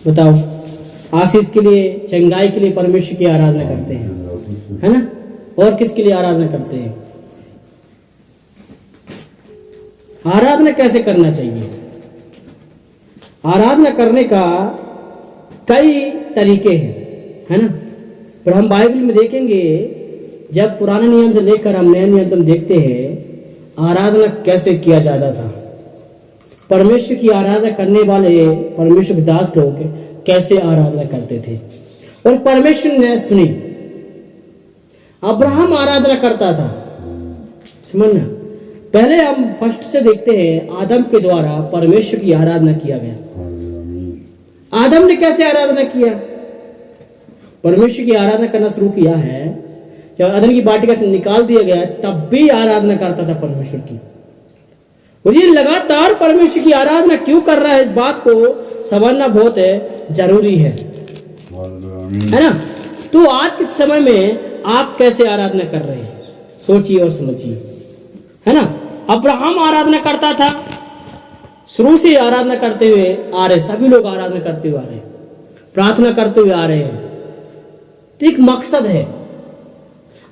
बताओ, आशीष के लिए, चंगाई के लिए परमेश्वर की आराधना करते हैं, है ना? और किसके लिए आराधना करते हैं? आराधना कैसे करना चाहिए? आराधना करने का कई तरीके हैं, है ना? पर हम बाइबल में देखेंगे, जब पुराने नियम से लेकर हम नए नियम में देखते हैं आराधना कैसे किया जाता था। परमेश्वर की आराधना करने वाले परमेश्वर के दास लोग कैसे आराधना करते थे और परमेश्वर ने सुनी। अब्राहम आराधना करता था, समझना। पहले हम फर्स्ट से देखते हैं, आदम के द्वारा परमेश्वर की आराधना किया गया। आदम ने कैसे आराधना किया? परमेश्वर की आराधना करना शुरू किया है जब अदन की वाटिका से निकाल दिया गया, तब भी आराधना करता था परमेश्वर की। और ये लगातार परमेश्वर की आराधना क्यों कर रहा है, इस बात को समझना बहुत जरूरी है ना? तो आज के समय में आप कैसे आराधना कर रहे हैं, सोचिए और समझिए, है ना? अब्राहम आराधना करता था, शुरू से आराधना करते हुए आ रहे, सभी लोग आराधना करते हुए आ रहे, प्रार्थना करते हुए आ रहे हैं। तो एक मकसद है,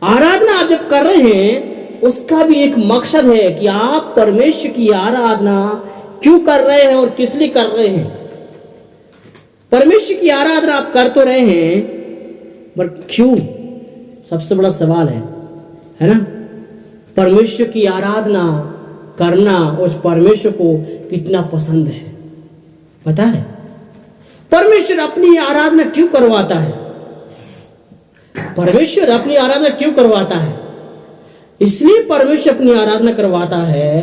आराधना आप जब कर रहे हैं उसका भी एक मकसद है कि आप परमेश्वर की आराधना क्यों कर रहे हैं और किस लिए कर रहे हैं। परमेश्वर की आराधना आप कर तो रहे हैं, पर क्यों, सबसे बड़ा सवाल है ना? परमेश्वर की आराधना करना उस परमेश्वर को कितना पसंद है, पता है? परमेश्वर अपनी आराधना क्यों करवाता है? परमेश्वर अपनी आराधना क्यों करवाता है? इसलिए परमेश्वर अपनी आराधना करवाता है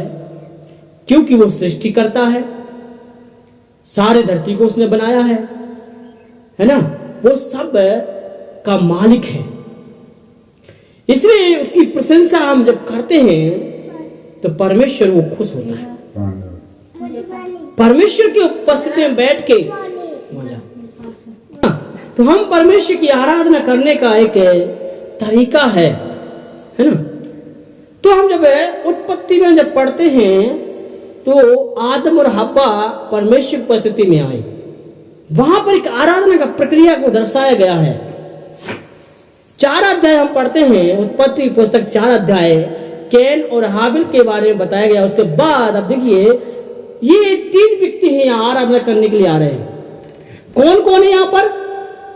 क्योंकि वो सृष्टि करता है, सारे धरती को उसने बनाया है ना? वो सब का मालिक है। इसलिए उसकी प्रशंसा हम जब करते हैं तो परमेश्वर वो खुश होता है। परमेश्वर की उपस्थिति में बैठ के तो हम परमेश्वर की आराधना करने का एक तरीका है ना? तो हम जब उत्पत्ति में जब पढ़ते हैं तो आदम और हव्वा परमेश्वर की उपस्थिति में आए, वहां पर एक आराधना का प्रक्रिया को दर्शाया गया है। 4 अध्याय हम पढ़ते हैं, उत्पत्ति पुस्तक 4 अध्याय कैन और हाबिल के बारे में बताया गया। उसके बाद अब देखिए, ये 3 व्यक्ति हैं यहाँ आराधना करने के लिए आ रहे हैं। कौन कौन है यहाँ पर?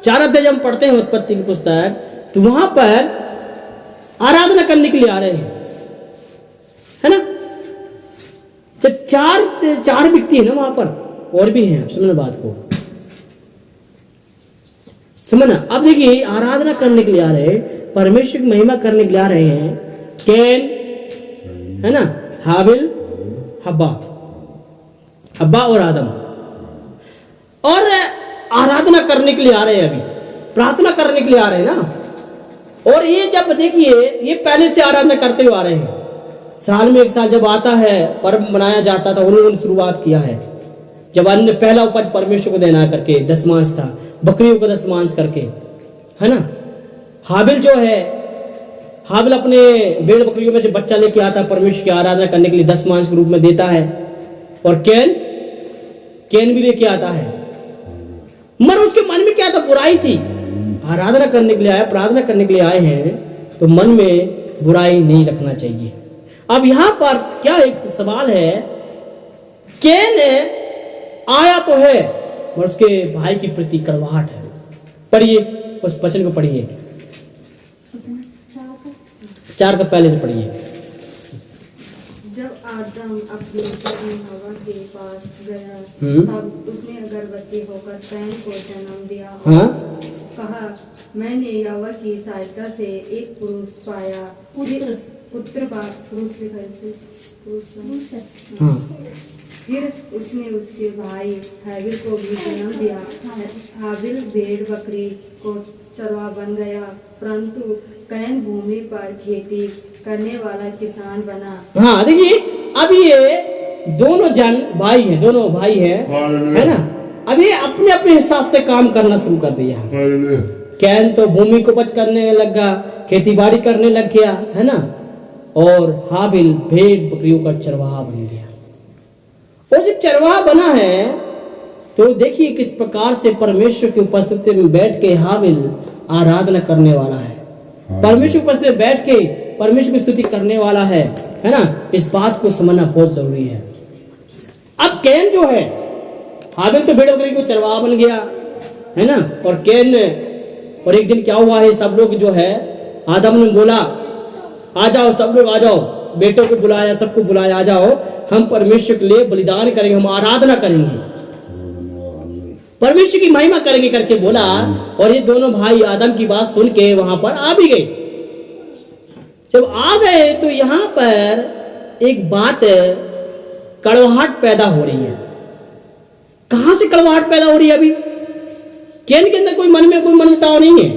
4 अध्याय जब हम पढ़ते हैं उत्पत्ति की पुस्तक, तो वहां पर आराधना करने के लिए आ रहे हैं, है ना? जब 4 व्यक्ति है ना वहां पर, और भी हैं, समझना बात को, समझना। अब देखिए, आराधना करने के लिए आ रहे हैं, परमेश्वर की महिमा करने के लिए आ रहे हैं। कैन, है ना, हाबिल, हब्बा और आदम, और आराधना करने के लिए आ रहे हैं, अभी प्रार्थना करने के लिए आ रहे हैं ना। और ये जब देखिए, ये पहले से आराधना करते हुए आ रहे हैं। साल में 1 साल जब आता है, पर्व मनाया जाता था, उन्होंने शुरुआत किया है जब अन्य पहला उपज परमेश्वर को देना करके, दशमांश था, बकरियों को दशमांश करके, है ना। हाबिल जो है, हाबिल अपने भेड़ बकरियों में से बच्चा लेके आता, परमेश्वर की आराधना करने के लिए दशमांश के रूप में देता है। और कैन भी लेके आता है, मगर उसके मन में क्या था? बुराई थी। आराधना करने के लिए आया, प्रार्थना करने के लिए आए हैं, तो मन में बुराई नहीं रखना चाहिए। अब यहां पर क्या एक सवाल है, कैन आया तो है, मगर उसके भाई की प्रति कड़वाहट है। पढ़िए उस वचन को, पढ़िए 4 का पहले से पढ़िए। जब आदम अपनी पत्नी हवा के पास गया, तब उसने अगरबत्ती होकर कैन को जन्म दिया। हाँ? कहा, मैंने यहोवा की सहायता से एक पुरुष पाया, पुत्र हाँ। फिर उसने उसके भाई हाबिल को भी जन्म दिया। हाबिल भेड़ बकरी को चरवा बन गया, परंतु कैन भूमि पर खेती करने वाला किसान बना। हाँ, देखिए, अब ये दोनों भाई है ना। अब ये अपने अपने हिसाब से काम करना शुरू कर दिया। कैन तो भूमि को उपज करने लगा, खेती बाड़ी करने लग गया, है ना। और हाबिल भेड़ बकरियों का चरवाहा बन गया। और जब चरवाहा बना है तो देखिए किस प्रकार से परमेश्वर की उपस्थिति में बैठ के हाबिल आराधना करने वाला है, परमेश्वर की उपस्थिति में बैठ के परमेश्वर की स्तुति करने वाला है ना। इस बात को समझना बहुत जरूरी है। अब कैन जो है, हाबिल तो भेड़ बकरी को चरवाहा बन गया है ना, और कैन और एक दिन क्या हुआ है, सब लोग जो है आदम ने बोला आ जाओ सब लोग आ जाओ, बेटों को बुलाया, सबको बुलाया, आ जाओ हम परमेश्वर के लिए बलिदान करेंगे, हम आराधना करेंगे, परमेश्वर की महिमा करेंगे करके बोला। और ये दोनों भाई आदम की बात सुन के वहां पर आ भी गए। जब आ गए तो यहां पर एक बात कड़वाहट पैदा हो रही है। कहां से कड़वाहट पैदा हो रही है? अभी कैन के अंदर कोई मन में कोई मनमुटाव नहीं है,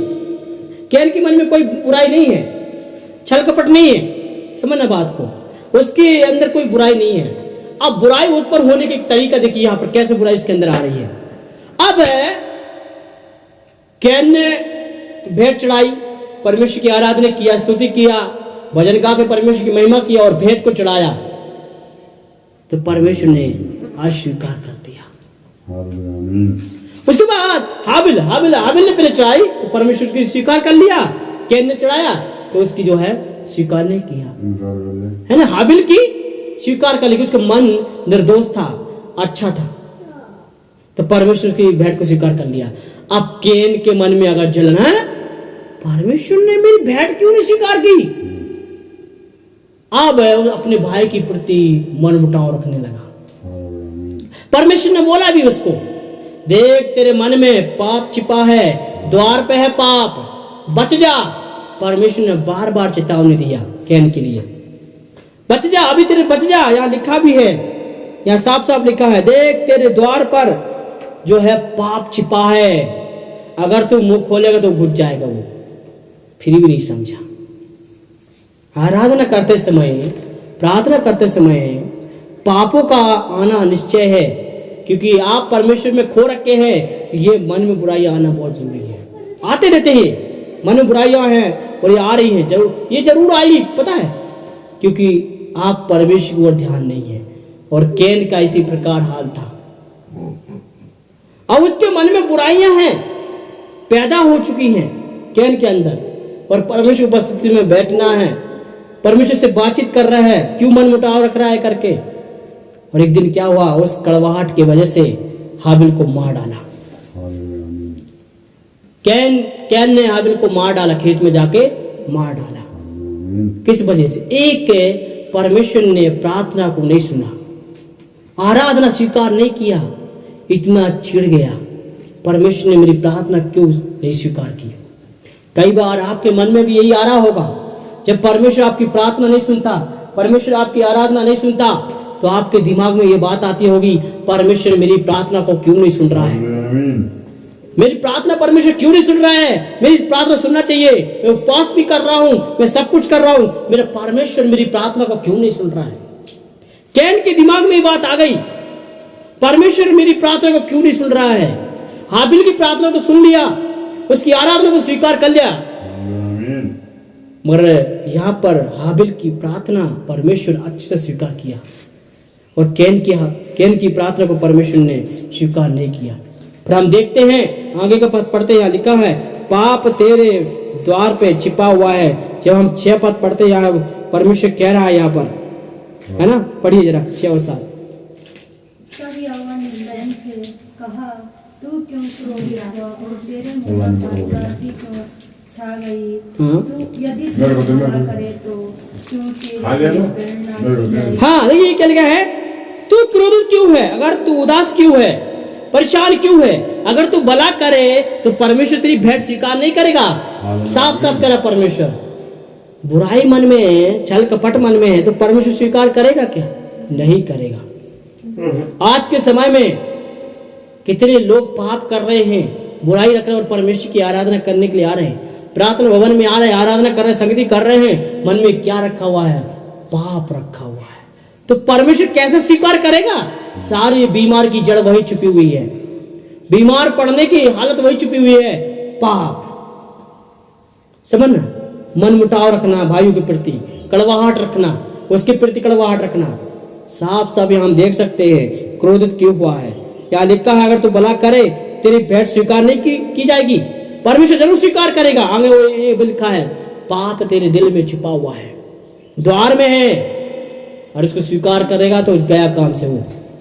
कैन के मन में कोई बुराई नहीं है, छल कपट नहीं है, समझना बात को, उसके अंदर कोई बुराई नहीं है। अब बुराई उत्पन्न होने के तरीका देखिए यहां पर कैसे बुराई इसके अंदर आ रही है। अब कैन ने भेंट चढ़ाई, परमेश्वर की आराधना किया, स्तुति किया, भजन गा के परमेश्वर की महिमा किया और भेंट को चढ़ाया, तो परमेश्वर ने अस्वीकार कर दिया। उसके बाद हाबिल ने पहले चढ़ाई तो परमेश्वर की स्वीकार कर लिया, कैन ने चढ़ाया तो उसकी जो है स्वीकार नहीं किया, है ना। हाबिल की स्वीकार कर ली, उसका मन निर्दोष था, अच्छा था, तो परमेश्वर की भेंट को स्वीकार कर लिया। अब कैन के मन में अगर जलन है, परमेश्वर ने मेरी भेंट क्यों नहीं स्वीकार की, अब अपने भाई के प्रति मन मुटाव रखने लगा। परमेश्वर ने बोला भी उसको, देख तेरे मन में पाप छिपा है, द्वार पे है पाप, बच जा। परमेश्वर ने बार बार चेतावनी दिया कैन के लिए, बच जा, अभी तेरे बच जा। यहां लिखा भी है, यहां साफ साफ लिखा है, देख तेरे द्वार पर जो है पाप छिपा है, अगर तू मुंह खोलेगा तो घुस जाएगा वो। फिर भी नहीं समझा। आराधना करते समय, प्रार्थना करते समय पापों का आना निश्चय है, क्योंकि आप परमेश्वर में खो रखे हैं, तो ये मन में बुराई आना बहुत जरूरी है। आते रहते हैं मन में बुराइयां हैं और ये आ रही हैं, जरूर ये जरूर आई, पता है, क्योंकि आप परमेश्वर की ओर ध्यान नहीं है। और कैन का इसी प्रकार हाल था। अब उसके मन में बुराइयां हैं, पैदा हो चुकी हैं कैन के अंदर, और परमेश्वर की उपस्थिति में बैठना है, परमेश्वर से बातचीत कर रहा है, क्यों मन मुटाव रख रहा है करके। और एक दिन क्या हुआ, उस कड़वाहट की वजह से हाबिल को मार डाला। कैन ने हाबिल को मार डाला, खेत में जाके मार डाला। किस वजह से? एक, परमेश्वर ने प्रार्थना को नहीं सुना, आराधना स्वीकार नहीं किया, इतना चिढ़ गया, परमेश्वर ने मेरी प्रार्थना क्यों नहीं स्वीकार की। कई बार आपके मन में भी यही आ रहा होगा, जब परमेश्वर आपकी प्रार्थना नहीं सुनता, परमेश्वर आपकी आराधना नहीं सुनता, तो आपके दिमाग में ये बात आती होगी, परमेश्वर मेरी प्रार्थना को क्यों नहीं सुन रहा है, मेरी प्रार्थना परमेश्वर क्यों नहीं सुन रहा है, मेरी प्रार्थना सुनना चाहिए, मैं उपवास भी कर रहा हूं, मैं सब कुछ कर रहा हूं, मेरा परमेश्वर मेरी प्रार्थना को क्यों नहीं सुन रहा है। कैन के दिमाग में ये बात आ गई, परमेश्वर मेरी प्रार्थना को क्यों नहीं सुन रहा है। हाबिल की प्रार्थना तो सुन लिया, उसकी आराधना को स्वीकार कर लिया, मगर यहां पर हाबिल की प्रार्थना परमेश्वर अच्छे से स्वीकार किया, और कैन की प्रार्थना को परमेश्वर ने स्वीकार नहीं किया। फिर हम देखते हैं आगे का पद पढ़ते हैं, लिखा है पाप तेरे द्वार पे छिपा हुआ है। जब हम 6 पद पढ़ते हैं, यहाँ परमेश्वर कह रहा है यहाँ पर, है ना, पढ़िए जरा 6 और 7। तब यहोवा ने कैन से कहा, तू क्यों क्रोधित हुआ और तेरे मुंह पर उदासी क्यों छा गई? तू यदि तू भला करे तो क्यों तेरी प्रेरणा की जाएगी? हाँ, देखिए क्या लिखा है, तू क्रोधित क्यों है, अगर तू उदास क्यों है, परेशान क्यों है, अगर तू भला करे तो परमेश्वर तेरी भेंट स्वीकार नहीं करेगा। साफ साफ करा परमेश्वर। बुराई मन में है, छल कपट मन में है, तो परमेश्वर स्वीकार करेगा क्या? नहीं करेगा। आज के समय में कितने लोग पाप कर रहे हैं, बुराई रख रहे हैं, और परमेश्वर की आराधना करने के लिए आ रहे हैं, प्रार्थना भवन में आ रहे हैं, आराधना कर रहे हैं, संगति कर रहे हैं, मन में क्या रखा हुआ है? पाप रखा हुआ है। तो परमेश्वर कैसे स्वीकार करेगा? सारी बीमार की जड़ वही छुपी हुई है, बीमार पड़ने की हालत वही छुपी हुई है, पाप। समझना, मन मुटाव रखना, भाइयों के प्रति कड़वाहट रखना, उसके प्रति कड़वाहट रखना। साफ साफ हम देख सकते हैं क्रोधित क्यों हुआ है। यहाँ लिखा है अगर तू भला करे तेरी भेंट स्वीकार नहीं की जाएगी, परमेश्वर जरूर स्वीकार करेगा। आगे वो ये लिखा है पाप तेरे दिल में छुपा हुआ है, द्वार में है, और उसको स्वीकार करेगा तो गया काम से वो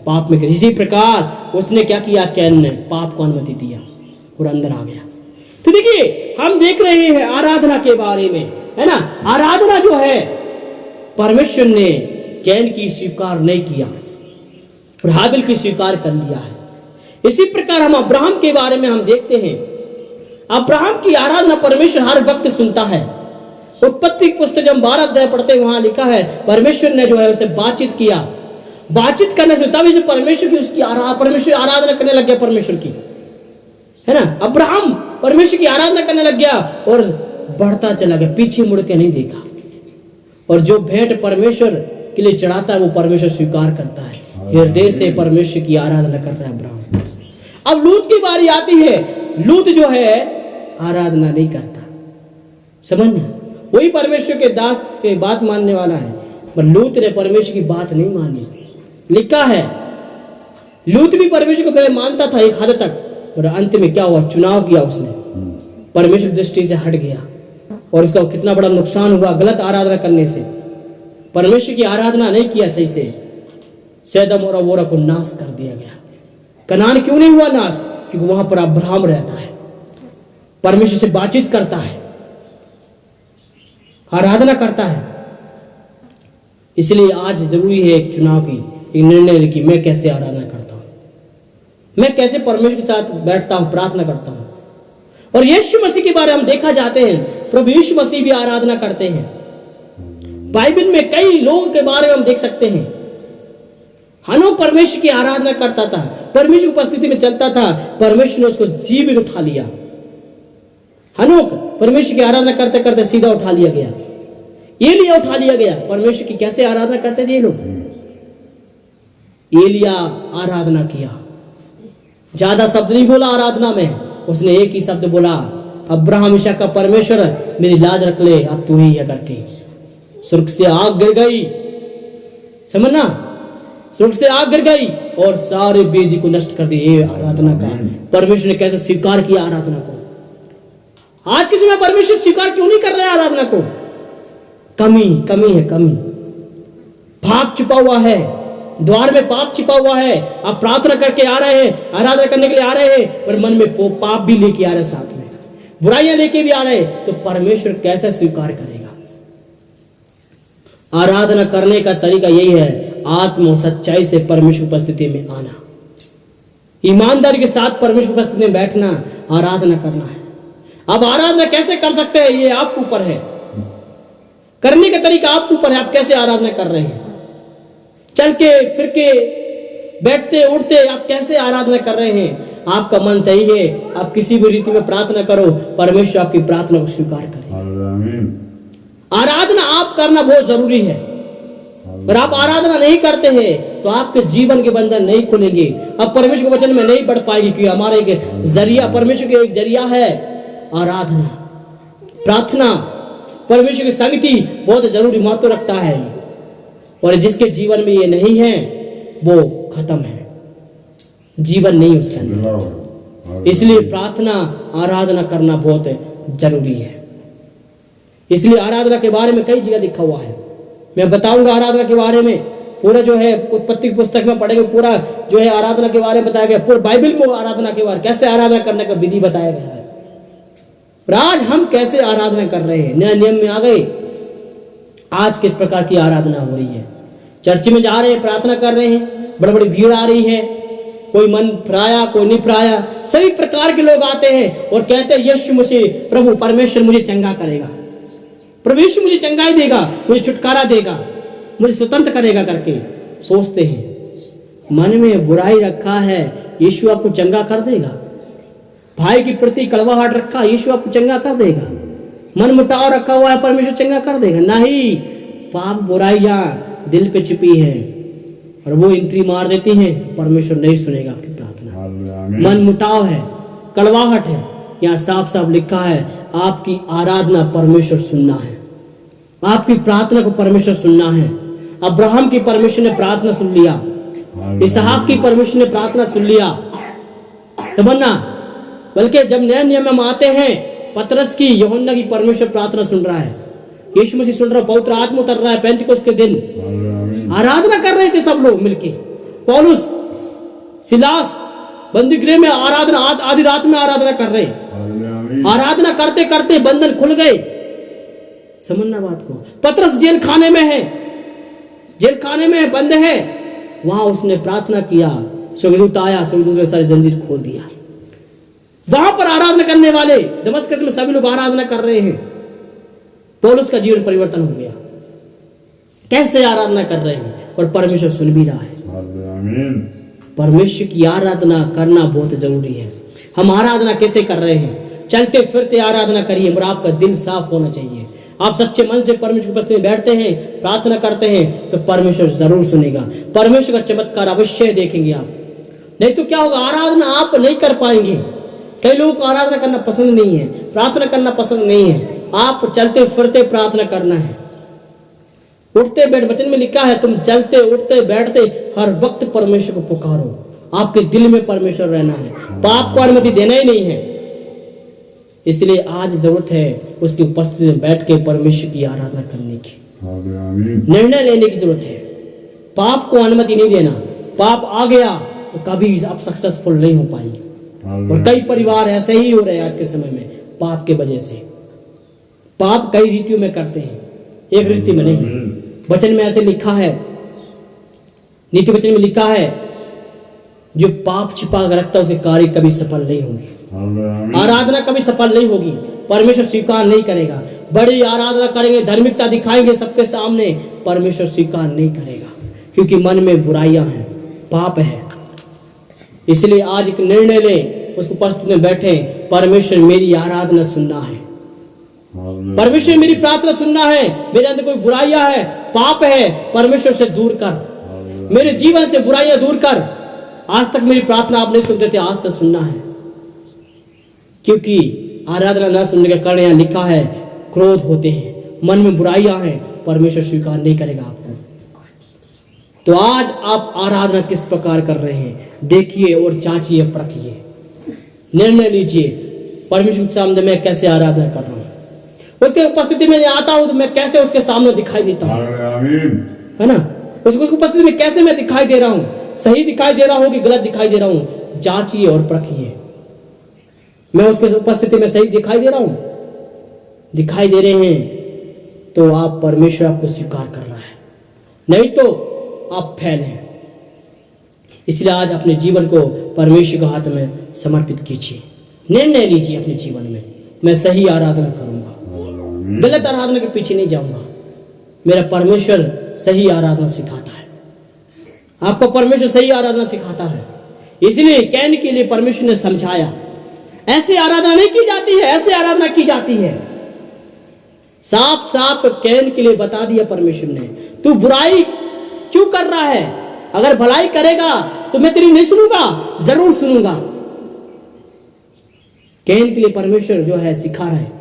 पाप में। इसी प्रकार उसने क्या किया, कैन ने पाप को अनुमति दिया और अंदर आ गया। तो देखिए हम देख रहे हैं आराधना के बारे में, है ना। आराधना जो है परमेश्वर ने कैन की स्वीकार नहीं किया और हाबिल की स्वीकार कर लिया है। इसी प्रकार हम अब्राहम के बारे में हम देखते हैं, अब्राहम की आराधना परमेश्वर हर वक्त सुनता है। उत्पत्ति पुस्तक जब 12 अध्याय पढ़ते हैं वहां लिखा है परमेश्वर ने जो है उसे बातचीत किया, बातचीत करने से तभी से परमेश्वर की उसकी परमेश्वर आराधना करने लग गया परमेश्वर की, है ना। अब्राहम परमेश्वर की आराधना करने लग गया और बढ़ता चला गया, पीछे मुड़ के नहीं देखा। और जो भेंट परमेश्वर के लिए चढ़ाता है वो परमेश्वर स्वीकार करता है, हृदय से परमेश्वर की आराधना कर रहा है अब्राहम। अब लूत की बारी आती है, लूत जो है आराधना नहीं करता, समझना। वही परमेश्वर के दास के बात मानने वाला है, पर लूत ने परमेश्वर की बात नहीं मानी। लिखा है लूत भी परमेश्वर को पहले मानता था एक हद तक, और अंत में क्या हुआ, चुनाव किया उसने, परमेश्वर की दृष्टि से हट गया और उसका कितना बड़ा नुकसान हुआ गलत आराधना करने से। परमेश्वर की आराधना नहीं किया सही से, सैदम और अबोरा को नाश कर दिया गया। कनान क्यों नहीं हुआ नाश, क्योंकि वहां पर अब्राहम रहता है, परमेश्वर से बातचीत करता है, आराधना करता है। इसलिए आज जरूरी है एक चुनाव की, एक निर्णय कि मैं कैसे आराधना करता हूं, मैं कैसे परमेश्वर के साथ बैठता हूं, प्रार्थना करता हूं। और यीशु मसीह के बारे में हम देखा जाते हैं, प्रभु यीशु मसीह भी आराधना करते हैं। बाइबल में कई लोगों के बारे में हम देख सकते हैं। हनोक परमेश्वर की आराधना करता था, परमेश्वर की उपस्थिति में चलता था, परमेश्वर ने उसको जीवित उठा लिया। हनोक परमेश्वर की आराधना करते करते सीधा उठा लिया गया, एलिया उठा लिया गया। परमेश्वर की कैसे आराधना करते थे ये लोग, एलिया आराधना किया, ज्यादा शब्द नहीं बोला आराधना में, उसने एक ही शब्द बोला, अब्राहम इसहाक का परमेश्वर मेरी लाज रख ले, अब तू ही है करके स्वर्ग से आग गिर गई, समझना, स्वर्ग से आग गिर गई और सारे वेदी को नष्ट कर दिए। आराधना का परमेश्वर ने कैसे स्वीकार किया आराधना को। आज के समय परमेश्वर स्वीकार क्यों नहीं कर रहे आराधना को, कमी है, पाप छुपा हुआ है, द्वार में पाप छिपा हुआ है। आप प्रार्थना करके आ रहे हैं, आराधना करने के लिए आ रहे हैं, और मन में पाप भी लेके आ रहे हैं, साथ में बुराइयां लेके भी आ रहे हैं, तो परमेश्वर कैसे स्वीकार करेगा। आराधना करने का तरीका यही है, आत्म और सच्चाई से परमेश्वर उपस्थिति में आना, ईमानदारी के साथ परमेश्वर उपस्थिति में बैठना, आराधना करना है। अब आराधना कैसे कर सकते हैं ये आपके ऊपर है, करने का तरीका आपके ऊपर है, आप कैसे आराधना कर रहे हैं। चल के फिर के बैठते उठते आप कैसे आराधना कर रहे हैं, आपका मन सही है, आप किसी भी रीति में प्रार्थना करो, परमेश्वर आपकी प्रार्थना को स्वीकार करे। आराधना आप करना बहुत जरूरी है। अगर आप आराधना नहीं करते हैं तो आपके जीवन के बंधन नहीं खुलेंगे, अब परमेश्वर के वचन में नहीं बढ़ पाएगी, क्योंकि हमारा एक जरिया, परमेश्वर का एक जरिया है आराधना, प्रार्थना, परमेश्वर की संगति बहुत जरूरी महत्व रखता है। और जिसके जीवन में ये नहीं है वो खत्म है, जीवन नहीं उसके अंदर। इसलिए प्रार्थना आराधना करना बहुत जरूरी है। इसलिए आराधना के बारे में कई जगह लिखा हुआ है, मैं बताऊंगा आराधना के बारे में पूरा जो है उत्पत्ति की पुस्तक में पढ़ेंगे, पूरा जो है आराधना के बारे में बताया गया, पूरा बाइबल में आराधना के बारे कैसे आराधना करने का विधि बताया गया है। पर आज हम कैसे आराधना कर रहे हैं, नए नियम में आ गए, आज किस प्रकार की आराधना हो रही है। चर्च में जा रहे हैं, प्रार्थना कर रहे हैं, बड़ी बड़ी भीड़ आ रही है, कोई मन फिराया कोई नहीं फिराया, सभी प्रकार के लोग आते हैं और कहते हैं यीशु मसीह प्रभु परमेश्वर मुझे चंगा करेगा, प्रभु यीशु मुझे चंगाई देगा, मुझे छुटकारा देगा, मुझे स्वतंत्र करेगा करके सोचते हैं। मन में बुराई रखा है, यीशु आपको चंगा कर देगा। भाई के प्रति कड़वाहट रखा, यीशु आपको चंगा कर देगा। मन मुटाव रखा हुआ है, परमेश्वर चंगा कर देगा नहीं। पाप बुराइयां दिल पे छिपी है और वो एंट्री मार देती है, परमेश्वर नहीं सुनेगा आपकी प्रार्थना। मन मुटाव है, कड़वाहट है, यहाँ साफ साफ लिखा है आपकी आराधना परमेश्वर सुनना है, आपकी प्रार्थना को परमेश्वर सुनना है। अब्राहम की परमेश्वर ने प्रार्थना सुन लिया, इसहाक की परमेश्वर ने प्रार्थना सुन लिया, समझना। बल्कि जब नए नियम में हम आते हैं, पतरस की, यूहन्ना की परमेश्वर प्रार्थना सुन रहा है, यीशु मसीह सुन रहा है, पवित्र आत्मा उतर रहा है। पेंतिकोस्त के दिन आराधना कर रहे थे सब लोग मिलके। पौलुस, सिलास बंदी गृह में आराधना, आधी रात में आराधना कर रहे। आराधना करते करते बंधन खुल गए, समझना बात को। पतरस जेल खाने में है, जेल खाने में बंद है, वहां उसने प्रार्थना किया, स्वर्गदूत आया, स्वर्गदूत ने सारी जंजीर खोल दिया। वहां पर आराधना करने वाले दमस्कस में सभी लोग आराधना कर रहे हैं। पौलुस का जीवन परिवर्तन हो गया। कैसे आराधना कर रहे हैं और परमेश्वर सुन भी रहा है। परमेश्वर की आराधना करना बहुत जरूरी है। हम आराधना कैसे कर रहे हैं? चलते फिरते आराधना करिए, मगर आपका दिल साफ होना चाहिए। आप सच्चे मन से परमेश्वर के पास में बैठते हैं, प्रार्थना करते हैं, तो परमेश्वर जरूर सुनेगा। परमेश्वर का चमत्कार अवश्य देखेंगे आप। नहीं तो क्या होगा, आराधना आप नहीं कर पाएंगे। कई लोगों को आराधना करना पसंद नहीं है, प्रार्थना करना पसंद नहीं है। आप चलते फिरते प्रार्थना करना है, उठते बैठ, वचन में लिखा है, तुम चलते उठते बैठते हर वक्त परमेश्वर को पुकारो। आपके दिल में परमेश्वर रहना है, पाप को अनुमति देना ही नहीं है। इसलिए आज जरूरत है उसकी उपस्थिति में बैठ के परमेश्वर की आराधना करने की, निर्णय लेने की जरूरत है। पाप को अनुमति नहीं देना। पाप आ गया तो कभी आप सक्सेसफुल नहीं हो पाएंगे। और कई परिवार ऐसे ही हो रहे हैं आज के समय में, पाप के वजह से। पाप कई रीतियों में करते हैं, एक रीति में नहीं। वचन में ऐसे लिखा है, नीति वचन में लिखा है, जो पाप छिपा कर रखता है उसके कार्य कभी सफल नहीं होंगे। आराधना कभी सफल नहीं होगी, परमेश्वर स्वीकार नहीं करेगा। बड़ी आराधना करेंगे, धार्मिकता दिखाएंगे सबके सामने, परमेश्वर स्वीकार नहीं करेगा, क्योंकि मन में बुराइयां हैं, पाप है। इसलिए आज एक निर्णय ले, उसको उपस्थिति में बैठे, परमेश्वर मेरी आराधना सुनना है, परमेश्वर मेरी प्रार्थना सुनना है। मेरे अंदर कोई बुराइयां है, पाप है, परमेश्वर से दूर कर, मेरे जीवन से बुराइयां दूर कर। आज तक मेरी प्रार्थना आप नहीं सुनते थे, आज से सुनना है, क्योंकि आराधना न सुनने के कारण यहां लिखा है क्रोध होते हैं, मन में बुराइयां हैं, परमेश्वर स्वीकार नहीं करेगा आपको। तो आज आप आराधना किस प्रकार कर रहे हैं, देखिए और जांचिए, परखिए, निर्णय लीजिए। परमेश्वर के सामने मैं कैसे आराधना कर रहा हूं, उसके उपस्थिति में आता हूं तो मैं कैसे उसके सामने दिखाई देता हूं, है ना। उसकी उपस्थिति में कैसे मैं दिखाई दे रहा हूं, सही दिखाई दे रहा हूं कि गलत दिखाई दे रहा हूं, जांचिए और परखिए। मैं उसके उपस्थिति में सही दिखाई दे रहा हूं, दिखाई दे रहे हैं तो आप, परमेश्वर आपको स्वीकार कर रहा है, नहीं तो आप फेल हैं। इसलिए आज अपने जीवन को परमेश्वर के हाथ में समर्पित कीजिए। निर्णय लीजिए अपने जीवन में, मैं सही आराधना करूंगा, गलत आराधना के पीछे नहीं जाऊंगा। मेरा परमेश्वर सही आराधना सिखाता है, आपको परमेश्वर सही आराधना सिखाता है। इसलिए कैन के लिए परमेश्वर ने समझाया, ऐसे आराधना नहीं की जाती है, ऐसे आराधना की जाती है। साफ साफ कैन के लिए बता दिया परमेश्वर ने, तू बुराई क्यों कर रहा है, अगर भलाई करेगा तो मैं तेरी नहीं सुनूंगा, जरूर सुनूंगा। कैन के लिए परमेश्वर जो है सिखा रहा है,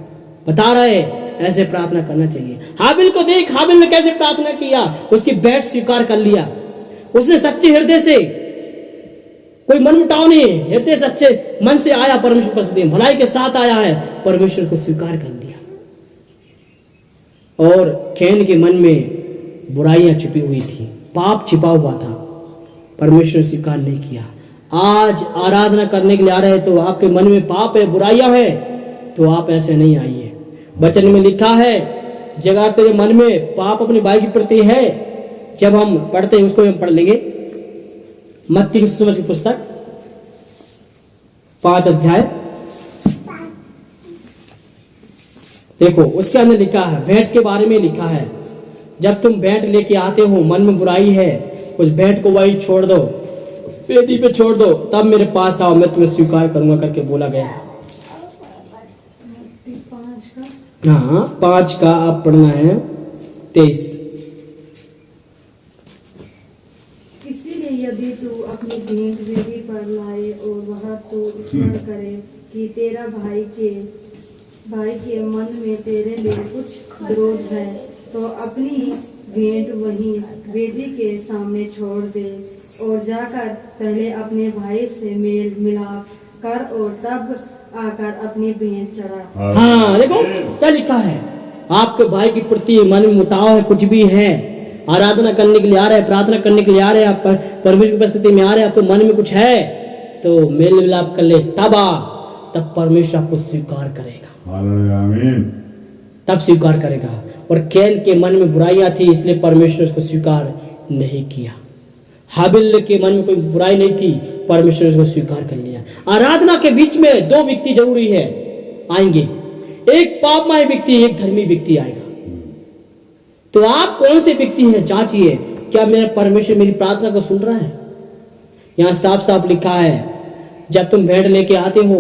बता रहा है ऐसे प्रार्थना करना चाहिए। हाबिल को देख, हाबिल ने कैसे प्रार्थना किया, उसकी बैठ स्वीकार कर लिया। उसने सच्चे हृदय से, कोई मन मुटाव नहीं, हृदय सच्चे मन से आया, परमेश्वर उपस्थिति में भलाई के साथ आया है, परमेश्वर को स्वीकार कर लिया। और कैन के मन में बुराइयां छिपी हुई थी, पाप छिपा हुआ था, परमेश्वर स्वीकार नहीं किया। आज आराधना करने के लिए आ रहे तो आपके मन में पाप है, बुराइयां है, तो आप ऐसे नहीं आइए। वचन में लिखा है, जगह तेरे मन में पाप अपने भाई के प्रति है, जब हम पढ़ते हैं उसको हम पढ़ लेंगे। मत्ती की पुस्तक 5 अध्याय, देखो उसके अंदर लिखा है, भेंट के बारे में लिखा है। जब तुम भेंट लेके आते हो, मन में बुराई है, उस भेंट को वही छोड़ दो, वेदी पे छोड़ दो, तब मेरे पास आओ, मैं तुम्हें स्वीकार करूंगा करके बोला गया है। 5 का आप पढ़ना है 23। इसीलिए यदि तू अपनी भेंट वेदी पर लाए और वह तू स्मरण करे कि तेरा भाई के मन में तेरे लिए कुछ विरोध है, तो अपनी भेंट वहीं वेदी के सामने छोड़ दे और जाकर पहले अपने भाई से मेल मिलाप कर और तब आकर अपनी भेंट चढ़ा। हाँ देखो क्या लिखा है, आपके भाई के प्रति मन में मुटाव है, कुछ भी है, आराधना करने के लिए आ रहे हैं, प्रार्थना करने के लिए आ रहे हैं, आप परमेश्वर की उपस्थिति में आ रहे हैं, आपको मन में कुछ है तो मेल मिलाप कर ले, तब परमेश्वर आपको स्वीकार करेगा। आमीन। तब स्वीकार करेगा। और कैन के मन में बुराइयां थी इसलिए परमेश्वर उसको स्वीकार नहीं किया। हाबिल के मन में कोई बुराई नहीं थी, परमेश्वर उसको स्वीकार कर लिया। आराधना के बीच में दो व्यक्ति जरूरी है आएंगे, एक पापमय व्यक्ति, एक धर्मी व्यक्ति आएगा। तो आप कौन से व्यक्ति हैं जांचिए, क्या मेरा परमेश्वर मेरी प्रार्थना को सुन रहा है? यहां साफ साफ लिखा है जब तुम भेंट लेके आते हो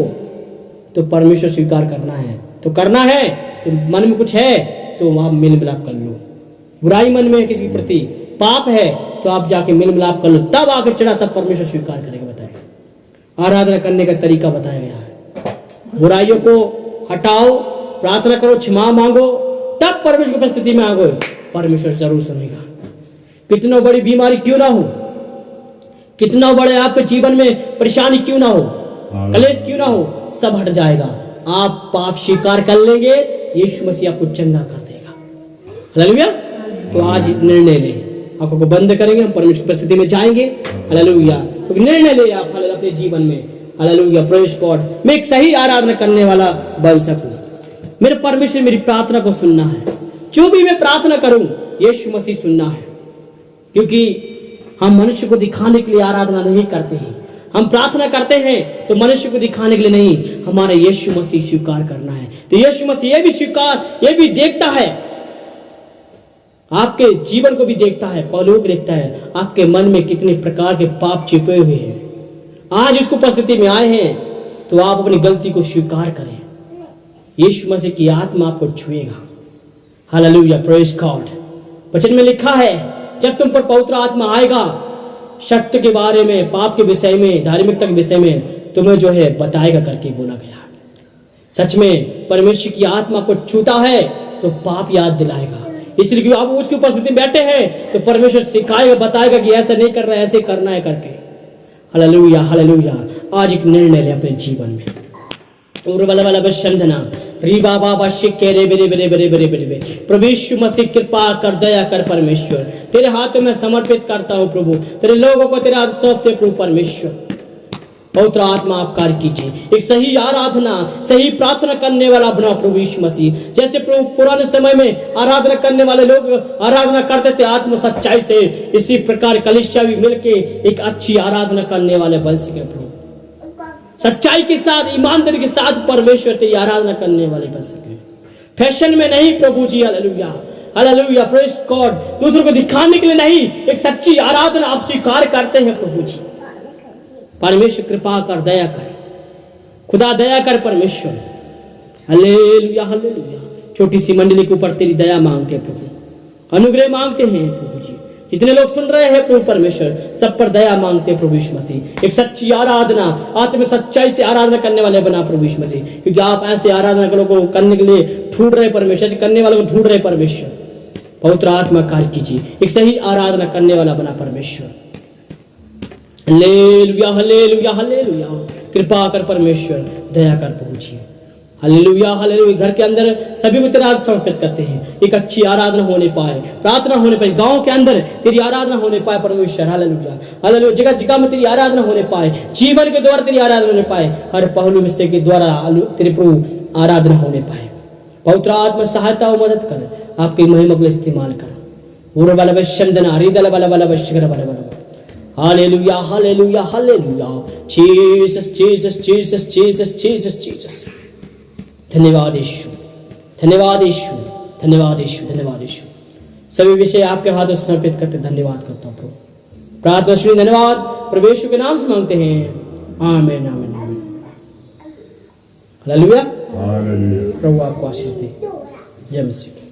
तो परमेश्वर स्वीकार करना है, तो करना है, तो मन में कुछ है तो आप मिल मिलाप कर लो। बुराई मन में है किसी के प्रति, पाप है तो आप जाके मिल मिलाप कर लो, तब आके चढ़ा, तब परमेश्वर स्वीकार करेगा। बताएगा आराधना करने का तरीका बताया गया है। बुराइयों को हटाओ, प्रार्थना करो, क्षमा मांगो, तब परमेश्वर की उपस्थिति में आ गए, परमेश्वर जरूर सुनेगा। कितना बड़ी बीमारी क्यों ना हो, कितना बड़े आपके जीवन में परेशानी क्यों ना हो, कलेश क्यों ना हो, सब हट जाएगा। आप पाप स्वीकार कर लेंगे, यीशु मसीह आपको चंगा कर देगा। हालेलुया। तो आज निर्णय ले, आंखों को बंद करेंगे, हम परमेश्वर की उपस्थिति में जाएंगे। हालेलुया। तो निर्णय ले आप अपने जीवन में, हालेलुया, प्रेज गॉड, मैं एक सही आराधना करने वाला बन सकूं। मेरे परमेश्वर मेरी प्रार्थना को सुनना है, जो भी मैं प्रार्थना करूं यीशु मसीह सुनना है। क्योंकि हम मनुष्य को दिखाने के लिए आराधना नहीं करते हैं, हम प्रार्थना करते हैं तो मनुष्य को दिखाने के लिए नहीं, हमारा यीशु मसीह स्वीकार करना है। तो यीशु मसीह ये भी देखता है, आपके जीवन को भी देखता है, परलोक देखता है, आपके मन में कितने प्रकार के पाप छिपे हुए हैं। आज इसको उपस्थिति में आए हैं तो आप अपनी गलती को स्वीकार करें, यीशु मसीह की आत्मा आपको छुएगा। Hallelujah, praise God. वचन में लिखा है जब तुम पर पवित्र आत्मा आएगा, सत्य के बारे में, पाप के विषय में, धार्मिकता के विषय में तुम्हें जो है बताएगा करके बोला गया। सच में परमेश्वर की आत्मा को छूता है तो पाप याद दिलाएगा, इसलिए कि आप उसकी उपस्थिति में बैठे हैं तो परमेश्वर सिखाएगा, बताएगा कि ऐसा नहीं कर रहा है, ऐसे करना है करके। Hallelujah, hallelujah. आज एक निर्णय ले अपने जीवन में। प्रभु यीशु मसीह कृपा कर, दया कर परमेश्वर, तेरे हाथों में समर्पित करता हूँ प्रभु, तेरे लोगों को तेरे हाथ सौंपते प्रभु परमेश्वर। पवित्र आत्मा आप कार्य कीजिए, एक सही आराधना, सही प्रार्थना करने वाला बना प्रभु यीशु मसीह। जैसे प्रभु पुराने समय में आराधना करने वाले लोग आराधना करते थे आत्म सच्चाई से, इसी प्रकार कलीसिया भी मिलके एक अच्छी आराधना करने वाले बन सके प्रभु, सच्चाई के साथ, ईमानदारी के साथ परमेश्वर की आराधना करने वाले बन सके, फैशन में नहीं प्रभु जी। Hallelujah, hallelujah, praise God. दूसरों को दिखाने के लिए नहीं, एक सच्ची आराधना आप स्वीकार करते हैं प्रभु जी। परमेश्वर कृपा कर, दया कर, खुदा दया कर परमेश्वर। Hallelujah, hallelujah. छोटी सी मंडली के ऊपर तेरी दया मांगते हैं प्रभु, अनुग्रह मांगते हैं प्रभु जी। जितने लोग सुन रहे हैं प्रभु परमेश्वर, सब पर दया मांगते हैं प्रभु यीशु मसीह। एक सच्ची आराधना, आत्म सच्चाई से आराधना करने वाले बना प्रभु यीशु मसीह, क्योंकि आप ऐसे आराधना को करने के लिए ढूंढ रहे परमेश्वर, करने वालों को ढूंढ रहे परमेश्वर। पवित्र आत्मा कार्य कीजिए, एक सही आराधना करने वाला बना परमेश्वर। Hallelujah, hallelujah, hallelujah. कृपा कर परमेश्वर, दया कर प्रभु जी। Hallelujah, hallelujah. घर के अंदर सभी को तेरे हाथ समर्पित करते हैं, एक अच्छी आराधना होने पाए, प्रार्थना होने पाए, गांव के अंदर तेरी आराधना होने पाए परमेश्वर। Hallelujah, hallelujah. जगह जगह में तेरी आराधना होने पाए, जीवन के द्वारा तेरी आराधना होने पाए, हर पहलू विषय के द्वारा तेरे प्रभु आराधना होने पाए। पवित्र आत्मा सहायता और मदद कर, आपकी महिमा के लिए इस्तेमाल कर। उर वाला वशंदना रिदल वाला वाला वशकर वाला वाला। Hallelujah, hallelujah, hallelujah. Jesus, Jesus, Jesus, Jesus, Jesus, Jesus. धन्यवाद यीशु, धन्यवाद यीशु, धन्यवाद यीशु, धन्यवाद यीशु। सभी विषय आपके हाथ में समर्पित करते धन्यवाद करता हूँ प्रभु। प्रार्थना सुनी, धन्यवाद प्रभु यीशु के नाम से मांगते हैं, आमीन, आमीन, आमीन। हालेलुया, प्रभु आपको आशीष दे। जय मसीह।